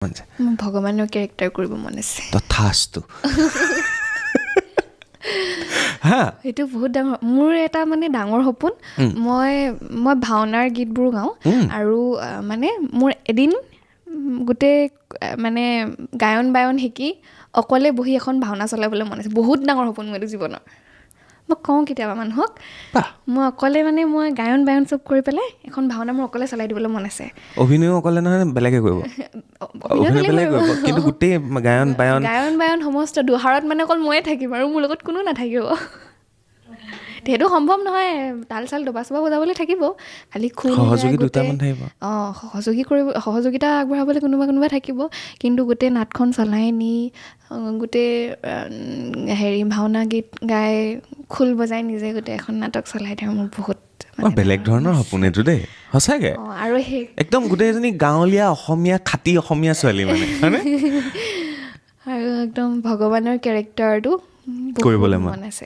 মোৰ ভগৱানৰ কেৰেক্টাৰ কৰিব মন আছে তথাস্তু হা এইটো বহুত ডাঙৰ মোৰ এটা মানে ডাঙৰ সপোন মই ভাওনাৰ গীতবোৰ গাওঁ আৰু মানে মোৰ এদিন গোটেই মানে গায়ন বায়ন শিকি অকলে বহি এখন ভাওনা চলাবলৈ মন আছে বহুত ডাঙৰ সপোন মোৰ এইটো জীৱনৰ মই কওঁ কেতিয়াবা মানুহক মই অকলে মানে মই গায়ন বায়ন চব কৰি পেলাই এখন ভাওনা মোৰ অকলে চলাই দিবলৈ মন আছে অভিনয় অকলে নহয় বেলেগে কৰিব অভিনয় বেলেগে কৰিব কিন্তু গোটেই গায়ন বায়ন সমস্ত দুহাৰত মানে অকল ময়ে থাকিম আৰু মোৰ লগত কোনো নাথাকিব সেইটো সম্ভৱ নহয় তাল চাল দবা চবা বজাবলৈ থাকিব খালি খুল সহযোগী দুটামান থাকিব সহযোগিতা আগবঢ়াবলৈ কোনোবা থাকিব কিন্তু গোটেই নাটখন চলাই নি গোটেই হেৰি ভাওনা গীত গাই খোল বজাই নিজে গোটেই এখন নাটক চলাই দিয়া মোৰ বহুত বেলেগ ধৰণৰ সপোন এইটো দেই সঁচাকে আৰু সেই একদম গোটেইজনী গাঁৱলীয়া অসমীয়া খাটি অসমীয়া ছোৱালী মানে হয়নে আৰু একদম ভগৱানৰ কেৰেক্টাৰটো কৰিবলৈ মন আছে